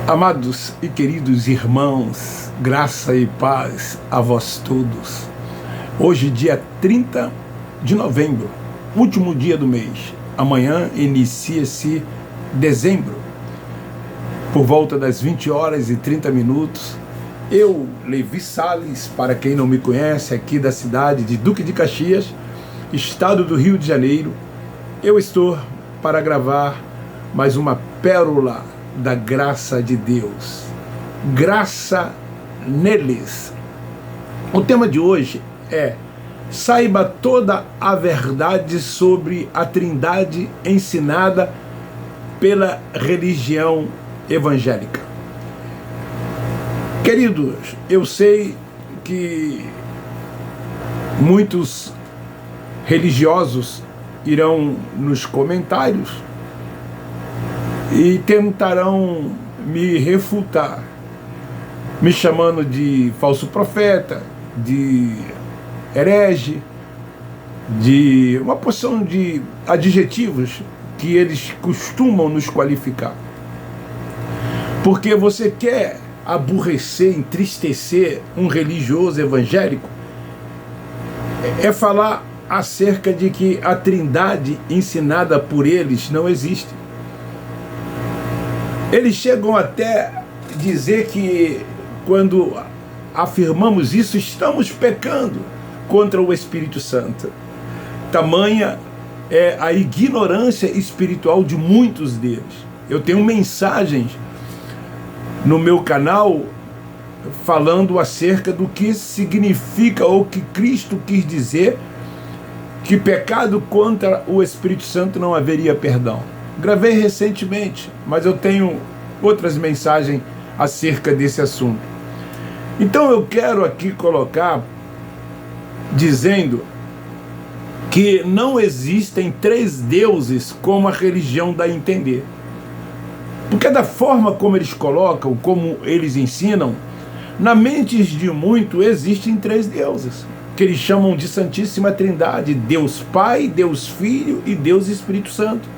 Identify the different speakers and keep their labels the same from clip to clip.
Speaker 1: Amados e queridos irmãos, graça e paz a vós todos. Hoje, dia 30 de novembro, último dia do mês. Amanhã inicia-se dezembro. Por volta das 20 horas e 30 minutos, eu, Levi Salles, para quem não me conhece, aqui da cidade de Duque de Caxias, estado do Rio de Janeiro, eu estou para gravar mais uma pérola da graça de Deus. Graça neles. O tema de hoje é: saiba toda a verdade sobre a Trindade ensinada pela religião evangélica. Queridos, eu sei que muitos religiosos irão nos comentários e tentarão me refutar, me chamando de falso profeta, de herege, de uma porção de adjetivos que eles costumam nos qualificar. Porque você quer aborrecer, entristecer um religioso evangélico, é falar acerca de que a Trindade ensinada por eles não existe. Eles chegam até dizer que quando afirmamos isso, estamos pecando contra o Espírito Santo. Tamanha é a ignorância espiritual de muitos deles. Eu tenho mensagens no meu canal falando acerca do que significa ou que Cristo quis dizer que pecado contra o Espírito Santo não haveria perdão. Gravei recentemente, mas eu tenho outras mensagens acerca desse assunto. Então eu quero aqui colocar dizendo que não existem três deuses como a religião dá a entender. Porque da forma como eles colocam, como eles ensinam, na mente de muito existem três deuses, que eles chamam de Santíssima Trindade: Deus Pai, Deus Filho e Deus Espírito Santo.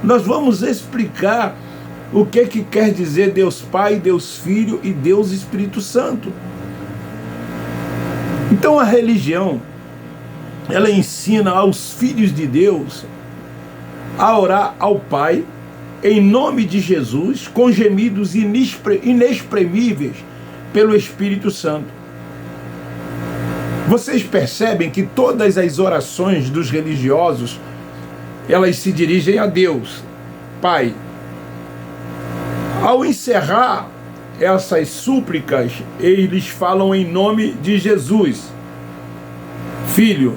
Speaker 1: Nós vamos explicar o que quer dizer Deus Pai, Deus Filho e Deus Espírito Santo. Então a religião, ela ensina aos filhos de Deus a orar ao Pai em nome de Jesus, com gemidos inexprimíveis pelo Espírito Santo. Vocês percebem que todas as orações dos religiosos, elas se dirigem a Deus, Pai. Ao encerrar essas súplicas, eles falam em nome de Jesus, Filho.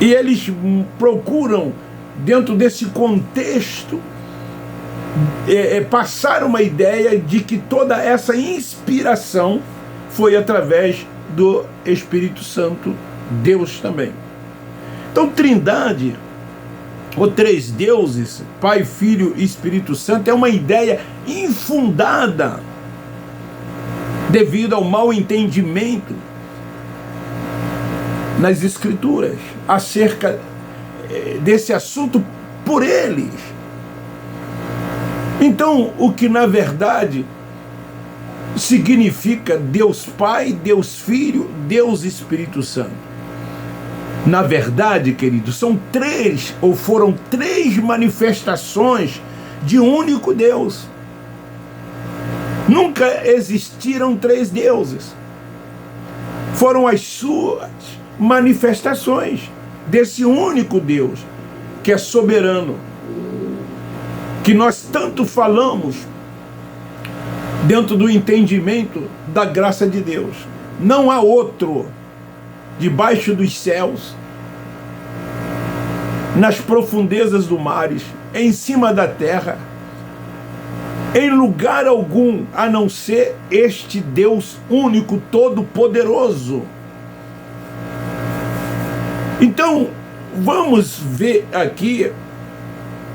Speaker 1: E eles procuram, dentro desse contexto, passar uma ideia de que toda essa inspiração foi através do Espírito Santo, Deus também. Então, Trindade, ou três deuses, Pai, Filho e Espírito Santo, é uma ideia infundada devido ao mau entendimento nas Escrituras acerca desse assunto por eles. Então, o que na verdade significa Deus Pai, Deus Filho, Deus Espírito Santo? Na verdade, queridos, são três, ou foram três manifestações de um único Deus. Nunca existiram três deuses. Foram as suas manifestações desse único Deus, que é soberano, que nós tanto falamos dentro do entendimento da graça de Deus. Não há outro debaixo dos céus, nas profundezas do mares, em cima da terra, em lugar algum, a não ser este Deus único, todo-poderoso. Então, vamos ver aqui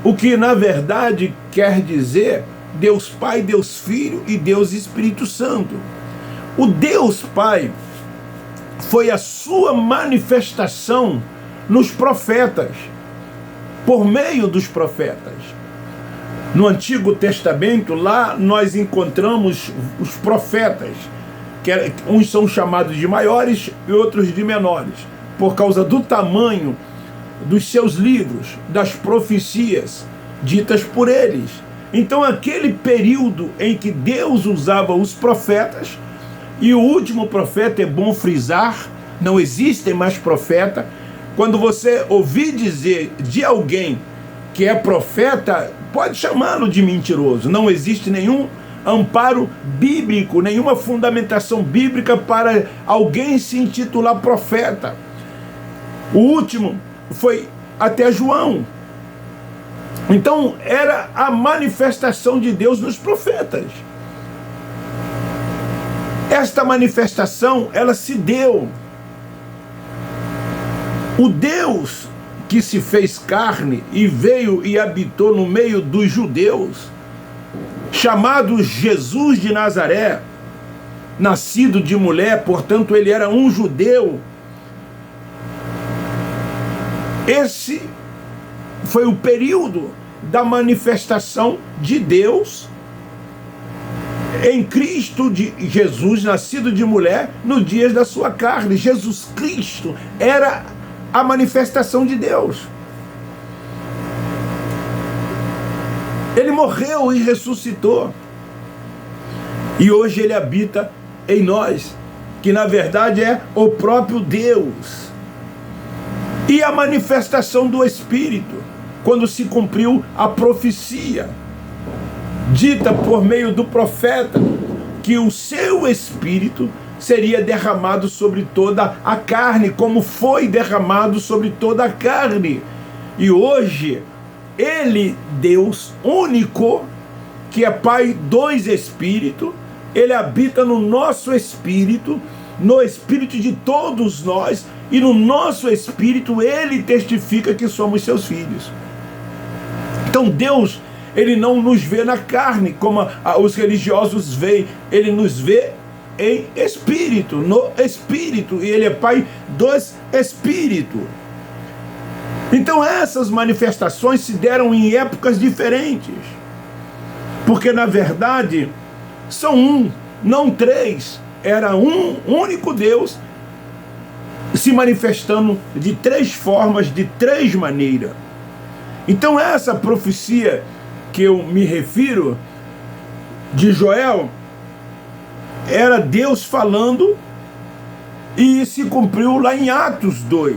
Speaker 1: o que na verdade quer dizer Deus Pai, Deus Filho e Deus Espírito Santo. O Deus Pai foi a sua manifestação nos profetas, por meio dos profetas. No Antigo Testamento, lá nós encontramos os profetas, uns são chamados de maiores e outros de menores, por causa do tamanho dos seus livros, das profecias ditas por eles. Então, aquele período em que Deus usava os profetas, e o último profeta, é bom frisar, não existem mais profeta. Quando você ouvir dizer de alguém que é profeta, pode chamá-lo de mentiroso. Não existe nenhum amparo bíblico, nenhuma fundamentação bíblica para alguém se intitular profeta. O último foi até João. Então, era a manifestação de Deus nos profetas. Esta manifestação, ela se deu. O Deus que se fez carne e veio e habitou no meio dos judeus, chamado Jesus de Nazaré, nascido de mulher, portanto ele era um judeu. Esse foi o período da manifestação de Deus em Cristo de Jesus, nascido de mulher, nos dias da sua carne. Jesus Cristo era a manifestação de Deus. Ele morreu e ressuscitou. E hoje ele habita em nós, que na verdade é o próprio Deus. E a manifestação do Espírito, quando se cumpriu a profecia dita por meio do profeta, que o seu Espírito seria derramado sobre toda a carne, como foi derramado sobre toda a carne. E hoje, ele, Deus único, que é Pai dos Espíritos, ele habita no nosso espírito, no espírito de todos nós, e no nosso espírito ele testifica que somos seus filhos. Então Deus, ele não nos vê na carne, como os religiosos veem, ele nos vê em espírito, no espírito, e ele é Pai dos Espíritos. Então essas manifestações se deram em épocas diferentes, porque na verdade são um, não três, era um único Deus se manifestando de três formas, de três maneiras. Então essa profecia que eu me refiro, de Joel, era Deus falando, e se cumpriu lá em Atos 2,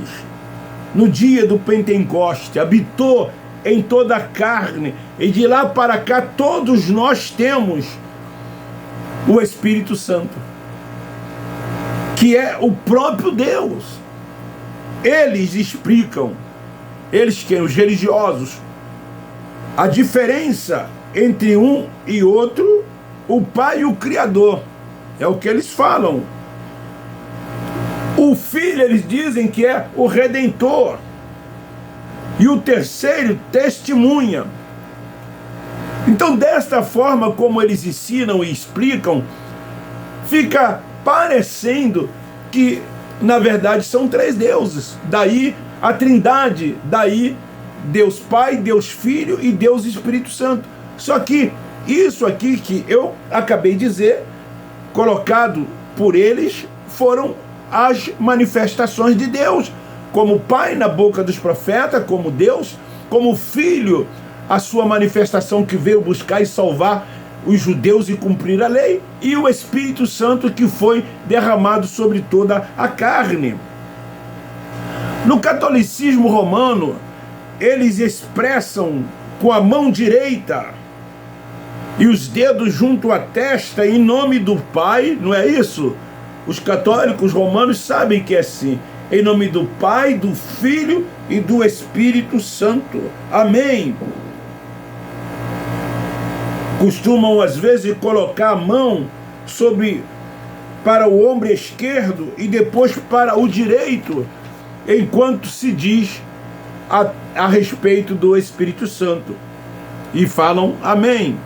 Speaker 1: no dia do Pentecoste, habitou em toda a carne, e de lá para cá todos nós temos o Espírito Santo, que é o próprio Deus. Eles explicam, eles que os religiosos, a diferença entre um e outro, o Pai e o Criador. É o que eles falam. O Filho, eles dizem que é o Redentor. E o terceiro, testemunha. Então, desta forma como eles ensinam e explicam, fica parecendo que, na verdade, são três deuses. Daí a Trindade, daí Deus Pai, Deus Filho e Deus Espírito Santo. Só que isso aqui que eu acabei de dizer, colocado por eles, foram as manifestações de Deus, como Pai na boca dos profetas, como Deus, como Filho, a sua manifestação que veio buscar e salvar os judeus e cumprir a lei, e o Espírito Santo que foi derramado sobre toda a carne. No catolicismo romano, eles expressam com a mão direita e os dedos junto à testa em nome do Pai, não é isso? Os católicos romanos sabem que é assim. Em nome do Pai, do Filho e do Espírito Santo. Amém. Costumam às vezes colocar a mão para o ombro esquerdo e depois para o direito, enquanto se diz a respeito do Espírito Santo, e falam amém.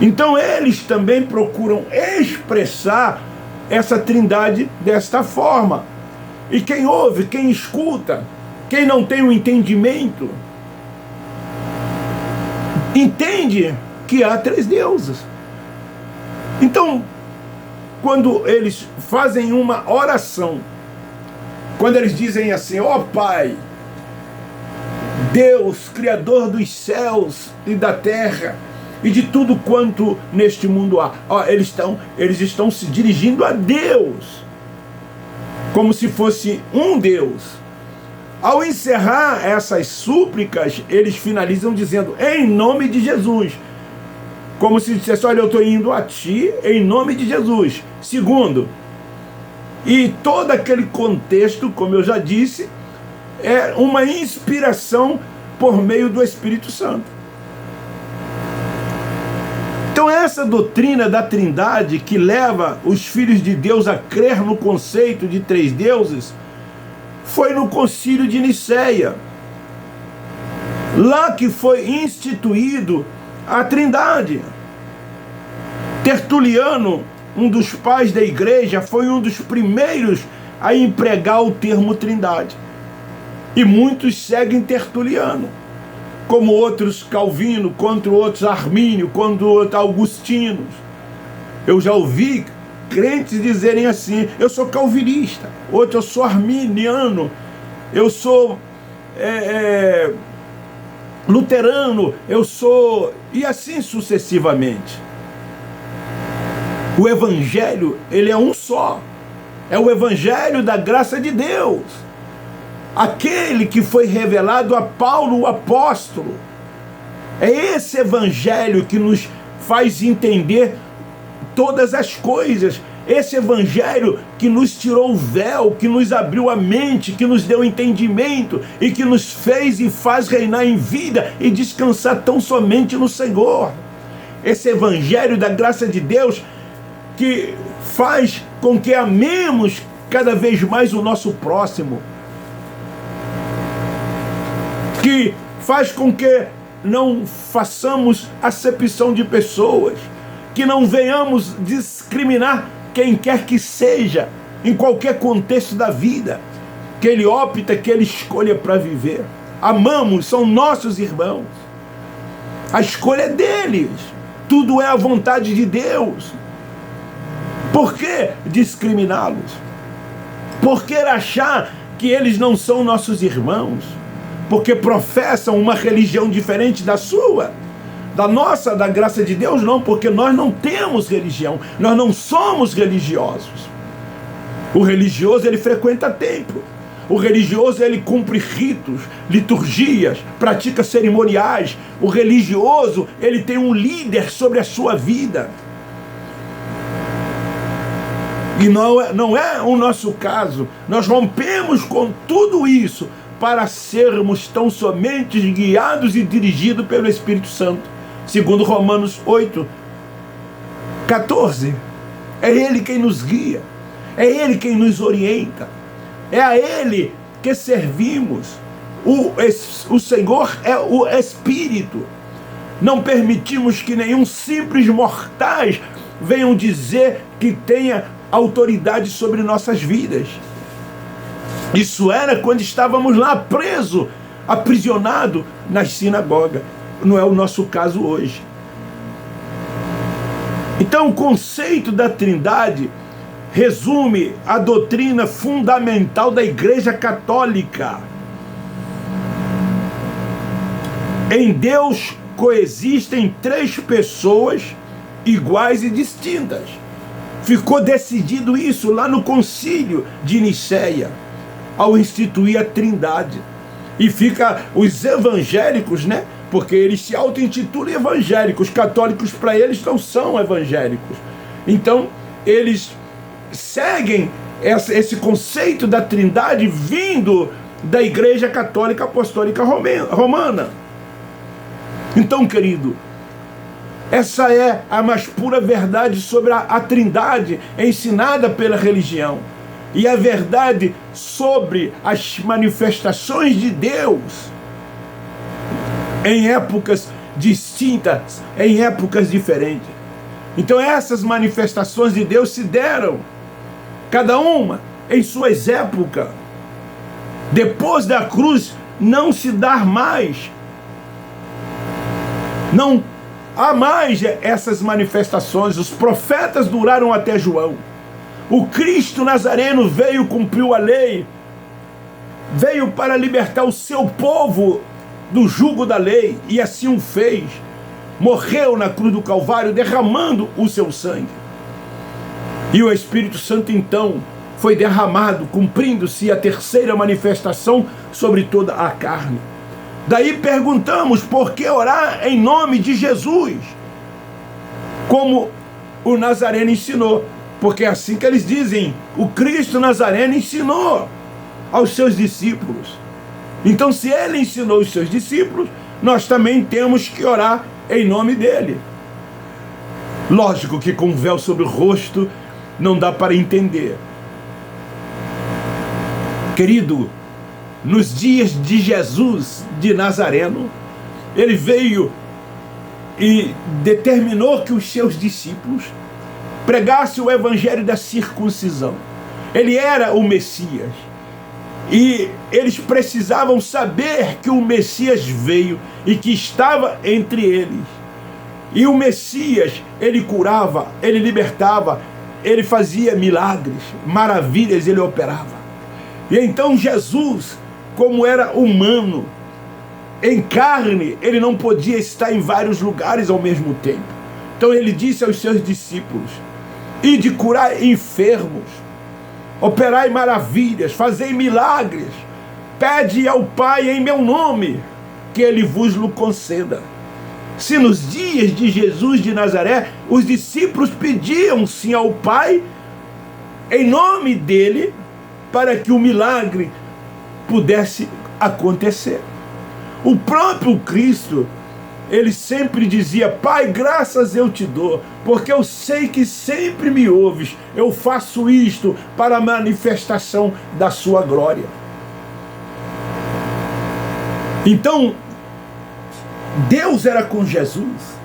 Speaker 1: Então eles também procuram expressar essa trindade desta forma. E quem ouve, quem escuta, quem não tem o entendimento, entende que há 3 deuses. Então, quando eles fazem uma oração, quando eles dizem assim: ó Pai, Deus, Criador dos céus e da terra e de tudo quanto neste mundo há. Eles estão se dirigindo a Deus, como se fosse um Deus. Ao encerrar essas súplicas, eles finalizam dizendo: em nome de Jesus. Como se dissesse: olha, eu estou indo a ti em nome de Jesus. Segundo, e todo aquele contexto, como eu já disse, é uma inspiração por meio do Espírito Santo. Então essa doutrina da Trindade, que leva os filhos de Deus a crer no conceito de 3 deuses, foi no Concílio de Nicéia, lá que foi instituído a Trindade. Tertuliano, um dos pais da igreja, foi um dos primeiros a empregar o termo Trindade. E muitos seguem Tertuliano, como outros Calvino, contra outros Armínio, contra outros Augustinos. Eu já ouvi crentes dizerem assim: eu sou calvinista, outro eu sou arminiano, eu sou luterano, eu sou... e assim sucessivamente. O Evangelho, ele é um só. É o Evangelho da graça de Deus. Aquele que foi revelado a Paulo, o apóstolo. É esse Evangelho que nos faz entender todas as coisas. Esse Evangelho que nos tirou o véu, que nos abriu a mente, que nos deu entendimento e que nos fez e faz reinar em vida e descansar tão somente no Senhor. Esse Evangelho da graça de Deus que faz com que amemos cada vez mais o nosso próximo, que faz com que não façamos acepção de pessoas, que não venhamos discriminar quem quer que seja, em qualquer contexto da vida, que ele opta, que ele escolha para viver. Amamos, são nossos irmãos. A escolha é deles. Tudo é a vontade de Deus. Por que discriminá-los? Por que achar que eles não são nossos irmãos? Porque professam uma religião diferente da sua? Da nossa, da graça de Deus, não, porque nós não temos religião, nós não somos religiosos. O religioso, ele frequenta templo. O religioso, ele cumpre ritos, liturgias, pratica cerimoniais. O religioso, ele tem um líder sobre a sua vida. E não é o nosso caso. Nós rompemos com tudo isso para sermos tão somente guiados e dirigidos pelo Espírito Santo. Segundo Romanos 8:14. É Ele quem nos guia. É Ele quem nos orienta. É a Ele que servimos. O Senhor é o Espírito. Não permitimos que nenhum simples mortais venham dizer que tenha autoridade sobre nossas vidas. Isso era quando estávamos lá presos, aprisionados nas sinagogas. Não é o nosso caso hoje. Então o conceito da Trindade resume a doutrina fundamental da Igreja Católica. Em Deus coexistem 3 pessoas iguais e distintas. Ficou decidido isso lá no Concílio de Nicéia, ao instituir a Trindade. E fica os evangélicos, né? Porque eles se auto-intitulam evangélicos. Católicos, para eles, não são evangélicos. Então, eles seguem esse conceito da Trindade vindo da Igreja Católica Apostólica Romana. Então, querido, essa é a mais pura verdade sobre a Trindade ensinada pela religião. E a verdade sobre as manifestações de Deus em épocas distintas, em épocas diferentes. Então essas manifestações de Deus se deram, cada uma em suas épocas. Depois da cruz não se dá mais. Não há mais essas manifestações. Os profetas duraram até João. O Cristo Nazareno veio, cumpriu a lei, veio para libertar o seu povo do jugo da lei, e assim o fez. Morreu na cruz do Calvário, derramando o seu sangue. E o Espírito Santo então foi derramado, cumprindo-se a terceira manifestação sobre toda a carne. Daí perguntamos, por que orar em nome de Jesus? Como o Nazareno ensinou. Porque é assim que eles dizem, o Cristo Nazareno ensinou aos seus discípulos. Então, se ele ensinou os seus discípulos, nós também temos que orar em nome dele. Lógico que com véu sobre o rosto não dá para entender. Querido, nos dias de Jesus de Nazareno, ele veio e determinou que os seus discípulos pregassem o evangelho da circuncisão. Ele era o Messias. E eles precisavam saber que o Messias veio e que estava entre eles. E o Messias, ele curava, ele libertava, ele fazia milagres, maravilhas ele operava. E então Jesus, como era humano, em carne, ele não podia estar em vários lugares ao mesmo tempo. Então ele disse aos seus discípulos, ide curar enfermos, operai maravilhas, fazei milagres, pede ao Pai em meu nome, que ele vos lo conceda. Se nos dias de Jesus de Nazaré, os discípulos pediam sim ao Pai, em nome dele, para que o milagre pudesse acontecer. O próprio Cristo, ele sempre dizia, Pai, graças eu te dou, porque eu sei que sempre me ouves, eu faço isto para a manifestação da sua glória. Então, Deus era com Jesus.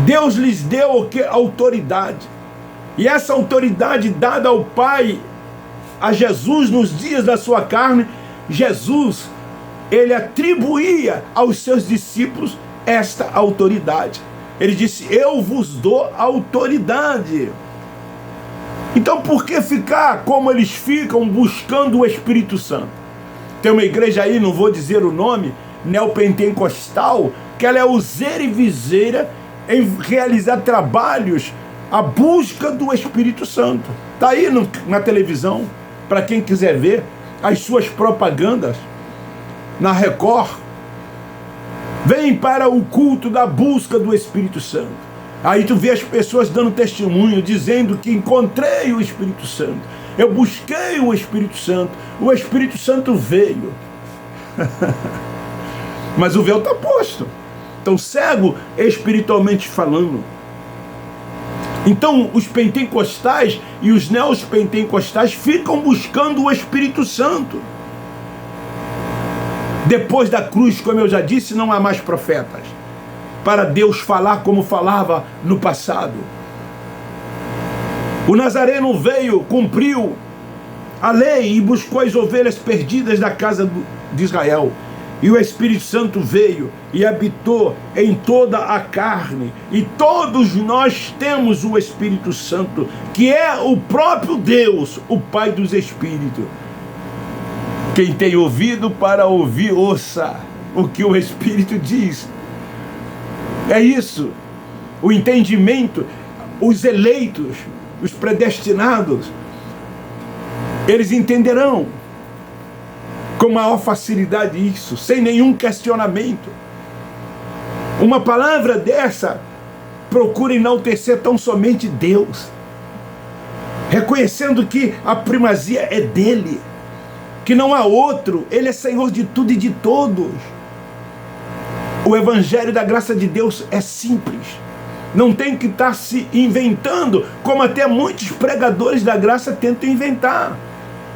Speaker 1: Deus lhes deu o que? Autoridade. E essa autoridade dada ao Pai, a Jesus nos dias da sua carne, Jesus, ele atribuía aos seus discípulos esta autoridade. Ele disse, eu vos dou autoridade. Então por que ficar como eles ficam buscando o Espírito Santo? Tem uma igreja aí, não vou dizer o nome, neopentecostal, que ela é useira e viseira em realizar trabalhos à busca do Espírito Santo. Está aí na televisão, para quem quiser ver, as suas propagandas na Record. Vem para o culto da busca do Espírito Santo. Aí tu vê as pessoas dando testemunho, dizendo que encontrei o Espírito Santo, eu busquei o Espírito Santo veio. Mas o véu está posto. Então, cego espiritualmente falando. Então, os pentecostais e os neopentecostais ficam buscando o Espírito Santo. Depois da cruz, como eu já disse, não há mais profetas para Deus falar como falava no passado. O Nazareno veio, cumpriu a lei e buscou as ovelhas perdidas da casa de Israel. E o Espírito Santo veio e habitou em toda a carne. E todos nós temos o Espírito Santo, que é o próprio Deus, o Pai dos Espíritos. Quem tem ouvido para ouvir, ouça o que o Espírito diz. É isso. O entendimento, os eleitos, os predestinados, eles entenderão com maior facilidade isso, sem nenhum questionamento. Uma palavra dessa procura enaltecer tão somente Deus, reconhecendo que a primazia é dele, que não há outro, ele é Senhor de tudo e de todos. O Evangelho da graça de Deus é simples, não tem que estar se inventando, como até muitos pregadores da graça tentam inventar,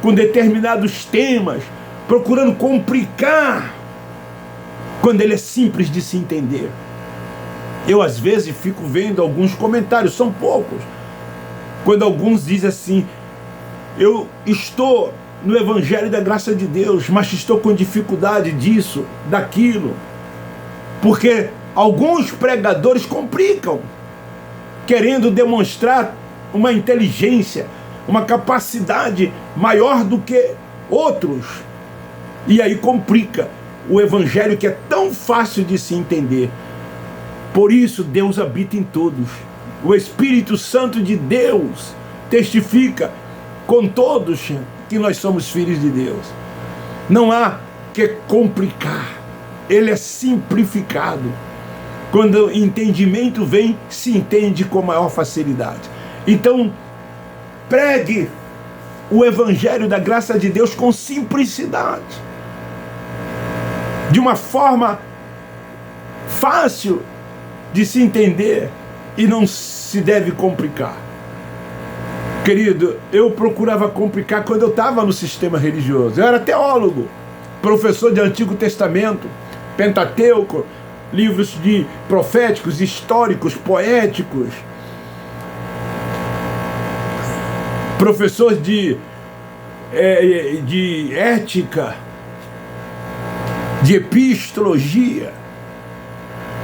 Speaker 1: com determinados temas, procurando complicar, quando ele é simples de se entender. Eu às vezes fico vendo alguns comentários, são poucos, quando alguns dizem assim, eu estou no Evangelho da graça de Deus, mas estou com dificuldade disso, daquilo, porque Alguns pregadores complicam, querendo demonstrar uma inteligência, uma capacidade maior do que outros. E aí complica o evangelho, que é tão fácil de se entender. Por isso Deus habita em todos. O Espírito Santo de Deus testifica com todos que nós somos filhos de Deus. Não há que complicar. Ele é simplificado. Quando o entendimento vem, se entende com maior facilidade. Então, pregue o evangelho da graça de Deus com simplicidade, de uma forma fácil de se entender, e não se deve complicar. Querido, eu procurava complicar quando eu estava no sistema religioso. Eu era teólogo, professor de Antigo Testamento, Pentateuco, livros de proféticos, históricos, poéticos, professor de ética, de epistologia.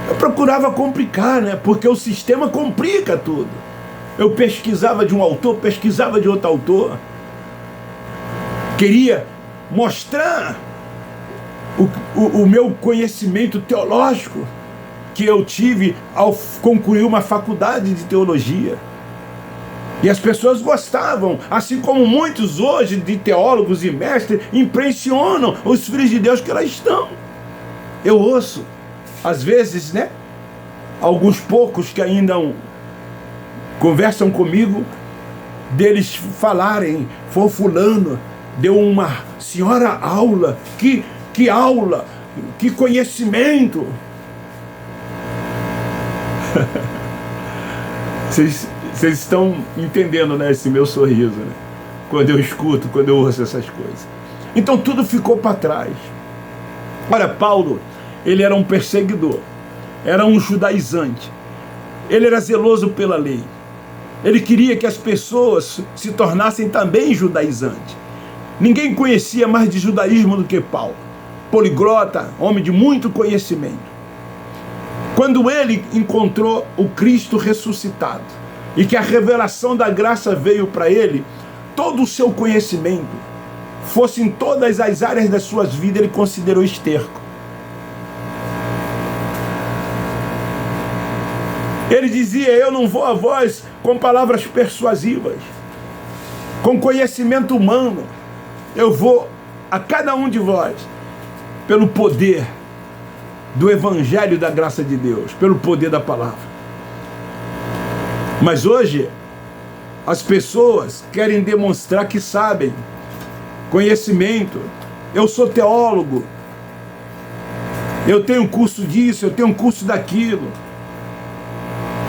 Speaker 1: Eu procurava complicar, né? Porque o sistema complica tudo. Eu pesquisava de um autor, pesquisava de outro autor. Queria mostrar o meu conhecimento teológico que eu tive ao concluir uma faculdade de teologia. E as pessoas gostavam, assim como muitos hoje de teólogos e mestres impressionam os filhos de Deus que lá estão. Eu ouço, às vezes, né, alguns poucos que ainda conversam comigo, deles falarem: foi fulano, deu uma senhora aula, que aula, que conhecimento. Vocês estão entendendo, né, esse meu sorriso, né? Quando eu escuto, quando eu ouço essas coisas. Então tudo ficou para trás. Olha, Paulo, ele era um perseguidor, era um judaizante, ele era zeloso pela lei, ele queria que as pessoas se tornassem também judaizantes. Ninguém conhecia mais de judaísmo do que Paulo, poliglota, homem de muito conhecimento. Quando ele encontrou o Cristo ressuscitado e que a revelação da graça veio para ele, todo o seu conhecimento, fosse em todas as áreas das suas vidas, ele considerou esterco. Ele dizia: eu não vou a vós com palavras persuasivas, com conhecimento humano, eu vou a cada um de vós pelo poder do evangelho da graça de Deus, pelo poder da palavra. Mas hoje as pessoas querem demonstrar que sabem, conhecimento. Eu sou teólogo, eu tenho curso disso, eu tenho um curso daquilo.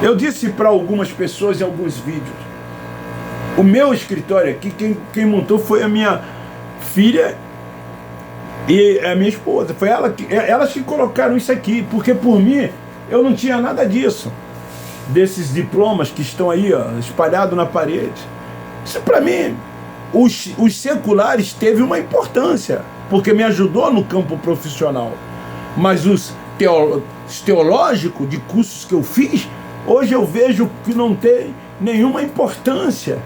Speaker 1: Eu disse para algumas pessoas em alguns vídeos, o meu escritório aqui, quem montou foi a minha filha e a minha esposa. Foi elas que colocaram isso aqui, porque por mim eu não tinha nada disso, desses diplomas que estão aí, ó, espalhados na parede. Isso para mim, os seculares teve uma importância, porque me ajudou no campo profissional. Mas os teológicos de cursos que eu fiz, hoje eu vejo que não tem nenhuma importância,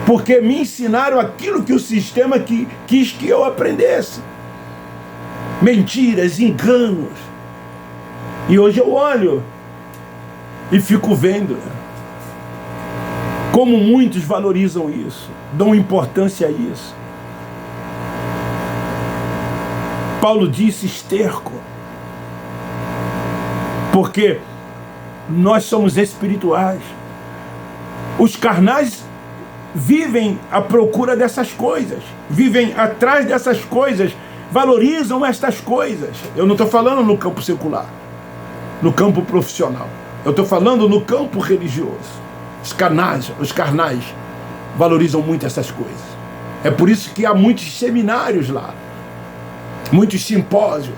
Speaker 1: porque me ensinaram aquilo que o sistema quis que eu aprendesse. Mentiras, enganos. E hoje eu olho e fico vendo como muitos valorizam isso, dão importância a isso. Paulo disse esterco, porque nós somos espirituais. Os carnais vivem à procura dessas coisas, vivem atrás dessas coisas, valorizam estas coisas. Eu não estou falando no campo secular, no campo profissional. Eu estou falando no campo religioso. Os carnais valorizam muito essas coisas. É por isso que há muitos seminários lá, muitos simpósios,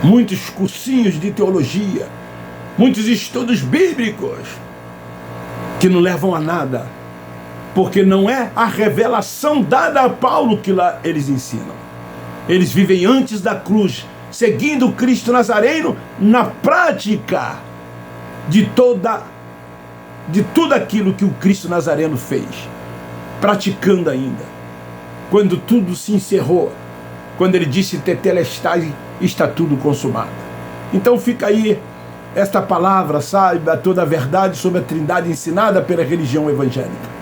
Speaker 1: muitos cursinhos de teologia, muitos estudos bíblicos que não levam a nada, porque não é a revelação dada a Paulo que lá eles ensinam. Eles vivem antes da cruz, seguindo Cristo Nazareno na prática de tudo aquilo que o Cristo Nazareno fez, praticando ainda. Quando tudo se encerrou, quando ele disse tetelestai, está tudo consumado. Então fica aí esta palavra, saiba toda a verdade sobre a Trindade ensinada pela religião evangélica.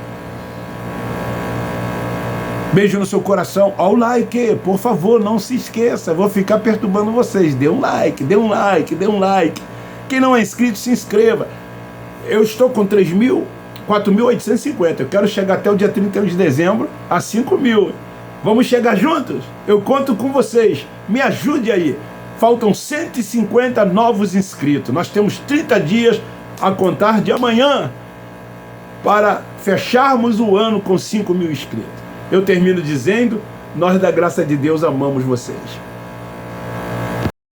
Speaker 1: Beijo no seu coração. Ó, o like, por favor, não se esqueça. Vou ficar perturbando vocês. Dê um like, dê um like, dê um like. Quem não é inscrito, se inscreva. Eu estou com 4.850. Eu quero chegar até o dia 31 de dezembro a 5.000. Vamos chegar juntos? Eu conto com vocês. Me ajude aí. Faltam 150 novos inscritos. Nós temos 30 dias a contar de amanhã para fecharmos o ano com 5.000 inscritos. Eu termino dizendo, nós da graça de Deus amamos vocês.